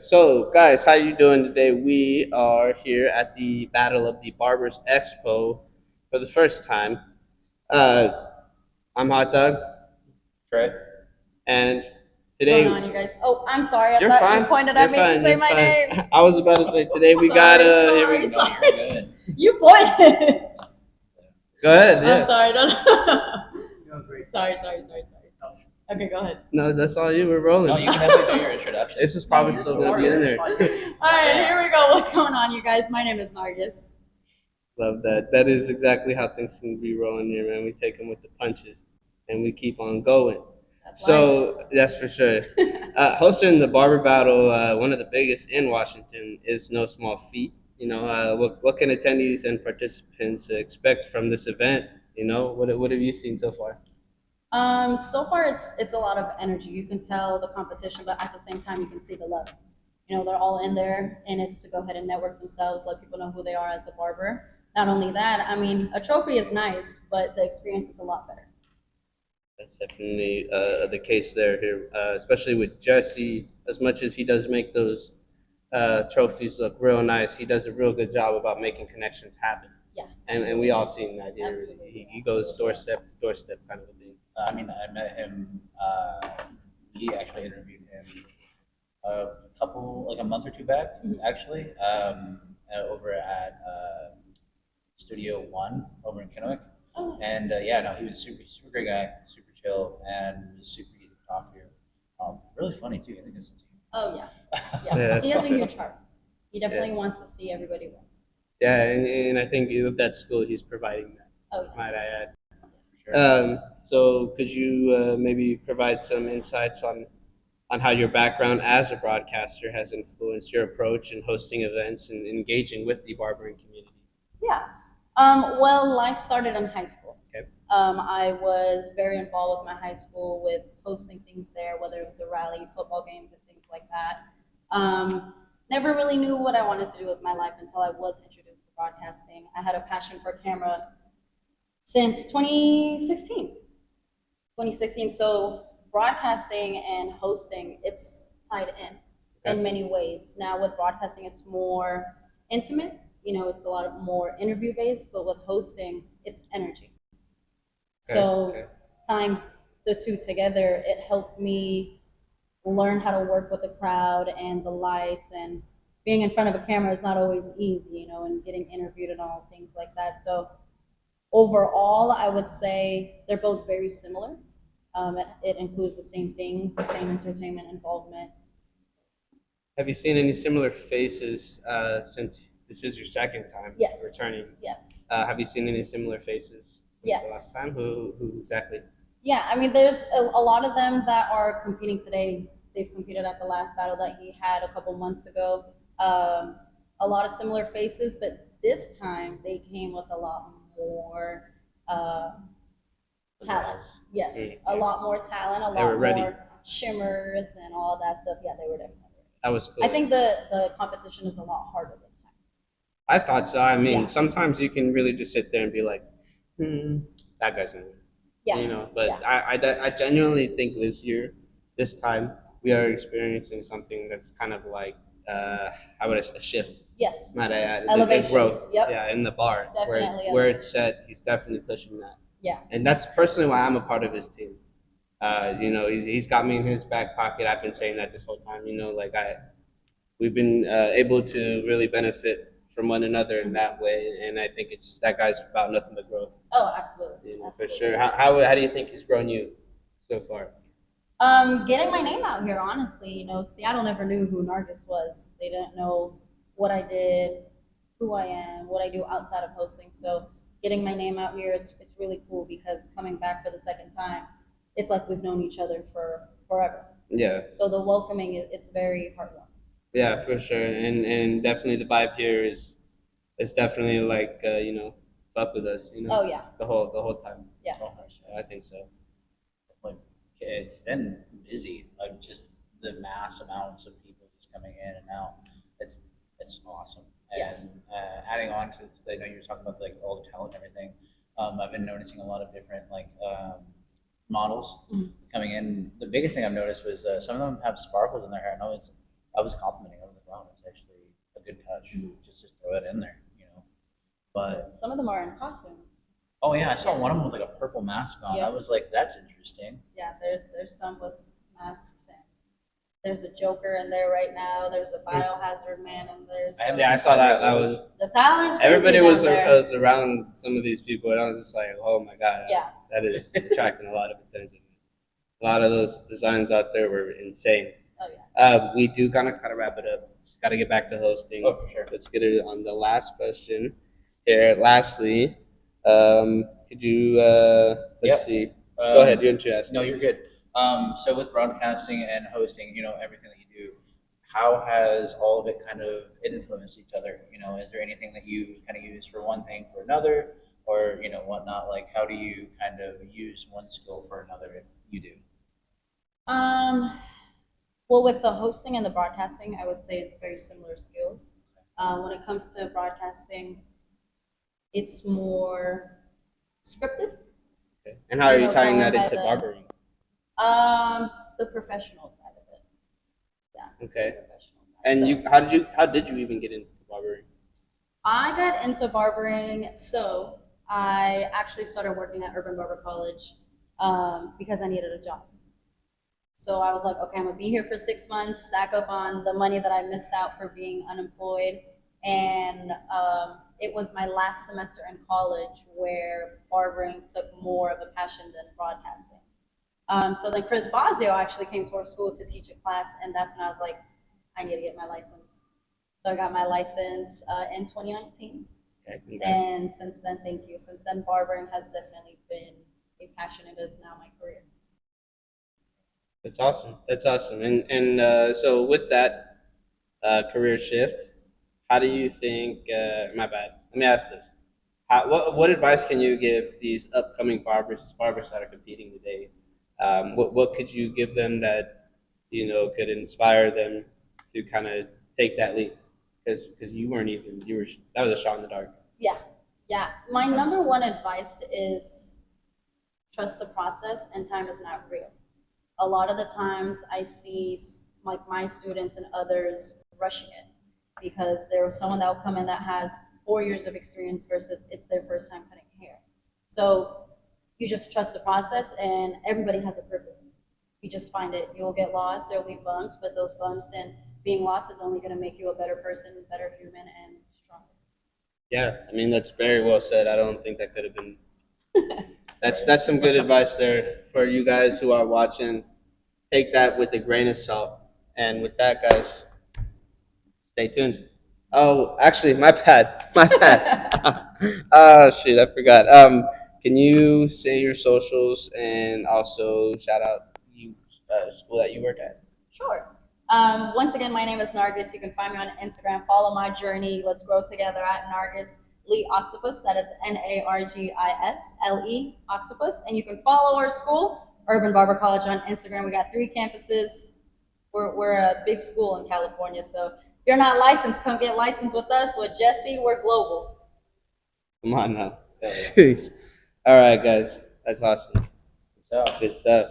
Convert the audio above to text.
So guys, how you doing today? We are here at the Battle of the Barbers Expo for the first time. Uh, I'm Hot Dog, Trey? and What's going today on, you guys? Oh, I'm sorry. I you're thought fine. you pointed You're at me fine. to say You're my fine. name. I was about to say today we got here we Sorry, go. sorry. Good. You pointed. Go ahead. I'm Yeah. sorry. No. Sorry. Okay, go ahead. No, that's all you. We're rolling. No, you can definitely do your introduction. This is probably still gonna be in there. All right, here we go. What's going on, you guys? My name is Nargis. Love that. That is exactly how things can be rolling here, man. We take them with the punches, and we keep on going. That's So that's for sure. Hosting the barber battle, one of the biggest in Washington, is no small feat. What can attendees and participants expect from this event? What have you seen so far? So far it's a lot of energy. You can tell the competition, but at the same time you can see the love. You know, they're all in there, and it's to go ahead and network themselves, let people know who they are as a barber. Not only that, I mean, a trophy is nice, but the experience is a lot better. That's definitely the case there here, especially with Jesse. As much as he does make those trophies look real nice, he does a real good job about making connections happen. Yeah, And we all seen that here. Absolutely. He goes doorstep to doorstep kind of a thing. I met him. We actually interviewed him like a month or two back, actually, over at Studio One over in Kennewick. Oh, nice. And yeah, no, he was super great guy, super chill, and was super easy to talk to. Really funny too. I think it's Oh yeah, Yeah, yeah. that's He has a for sure. huge heart. He definitely wants to see everybody win. Yeah, and I think with that school, he's providing that. Oh Might yes. I add? for sure. So could you maybe provide some insights on how your background as a broadcaster has influenced your approach in hosting events and engaging with the barbering community? Yeah. Well, life started in high school. Okay. I was very involved with my high school with hosting things there, whether it was a rally, football games, and things like that. Never really knew what I wanted to do with my life until I was introduced to broadcasting. I had a passion for camera since 2016. 2016. So broadcasting and hosting, it's tied in many ways. Now with broadcasting, it's more intimate. You know, it's a lot of more interview based, but with hosting, it's energy. So Okay. tying the two together, it helped me learn how to work with the crowd and the lights, and being in front of a camera is not always easy, you know, and getting interviewed and all things like that. So overall, I would say they're both very similar. It includes the same things, same entertainment involvement. Have you seen any similar faces since this is your second time Yes. returning? Yes. Have you seen any similar faces since Yes. the last time? Who exactly? Yeah, I mean, there's a lot of them that are competing today. They've competed at the last battle that he had a couple months ago. A lot of similar faces, but this time they came with a lot more uh, talent. Yes, a lot more talent, a They were lot ready. more shimmers and all that stuff. Yeah, they were definitely ready. That was cool. I think the competition is a lot harder this time. I thought so. I mean, Yeah. sometimes you can really just sit there and be like, that guy's gonna win. Yeah. But Yeah. I genuinely think this time, we are experiencing something that's kind of like, how would I say, a shift. Yes. Not a Elevation. growth. Yep. Yeah, in the bar. Definitely Where it's set, he's definitely pushing that. Yeah. And that's personally why I'm a part of his team. He's got me in his back pocket. I've been saying that this whole time. We've been able to really benefit from one another in that way, and I think it's that guy's about nothing but growth. Oh, absolutely. For Absolutely. sure. How do you think he's grown you so far? Getting my name out here, honestly, you know, Seattle never knew who Nargis was. They didn't know what I did, who I am, what I do outside of hosting. So getting my name out here, it's really cool because coming back for the second time, it's like we've known each other for forever. Yeah. So the welcoming, it's very heartwarming. Yeah, for sure, and definitely the vibe here is definitely like fuck with us, Oh yeah, the whole time. yeah. Oh, for sure. I think so. Like, it's been busy. Like just the mass amounts of people just coming in and out. It's awesome. Yeah. And adding on to, I know you were talking about like all the talent and everything. I've been noticing a lot of different models Mhm. coming in. The biggest thing I've noticed was some of them have sparkles in their hair. I know it's I was complimenting. I was like, wow, that's actually a good touch. Just throw it in there, you know. But Some of them are in costumes. oh yeah, I saw one of them with like a purple mask on. Yeah. I was like, that's interesting. Yeah, there's some with masks and there's a Joker in there right now. There's a biohazard man in there. So Yeah, I saw that. That was the Tyler's crazy everybody down was there. was around some of these people, and I was just like, oh my god, Yeah. that is attracting a lot of attention. A lot of those designs out there were insane. Oh yeah. We do kind of wrap it up. Just got to get back to hosting. Oh, for sure. Let's get it on the last question here. Lastly, could you let's see. Go ahead. You ask. No, you're good. So with broadcasting and hosting, you know, everything that you do, how has all of it kind of influenced each other? You know, is there anything that you kind of use for one thing for another, or you know, whatnot? Like, how do you kind of use one skill for another if you do? Well, with the hosting and the broadcasting, I would say it's very similar skills. When it comes to broadcasting, it's more scripted. Okay. And how are you tying going that by into the- barbering? The professional side of it. Yeah. Okay. The professional side. And So, how did you even get into barbering? I got into barbering, so I actually started working at Urban Barber College because I needed a job. So I was like, okay, I'm gonna be here for 6 months, stack up on the money that I missed out for being unemployed. And it was my last semester in college where barbering took more of a passion than broadcasting. So then Chris Bazio actually came to our school to teach a class, and that's when I was like, I need to get my license. So I got my license in 2019. Okay, And since then, thank you. Since then, barbering has definitely been a passion. It is now my career. That's awesome. That's awesome. And so with that career shift, how do you think? My bad. Let me ask this: what advice can you give these upcoming barbers that are competing today? What could you give them that could inspire them to kind of take that leap? Because you weren't even that was a shot in the dark. Yeah, yeah. My number one advice is trust the process, and time is not real. A lot of the times I see like my students and others rushing it because there was someone that will come in that has 4 years of experience versus it's their first time cutting hair. So you just trust the process, and everybody has a purpose. You just find it. You will get lost. There will be bumps, but those bumps and being lost is only going to make you a better person, better human, and stronger. Yeah, I mean that's very well said. I don't think that could have been. That's some good advice there for you guys who are watching. Take that with a grain of salt. And with that, guys, stay tuned. Oh, actually, my bad. My bad. Oh, shit, I forgot. Can you say your socials and also shout out you school that you work at? Sure. Once again, my name is Nargis. You can find me on Instagram. Follow my journey. Let's grow together at nargisleoctopus. That is NARGISLE octopus. And you can follow our school, Urban Barber College, on Instagram. We got 3 campuses. We're a big school in California. So if you're not licensed, come get licensed with us. With Jesse, we're global. Come on now. All right, guys. That's awesome. So. Good stuff.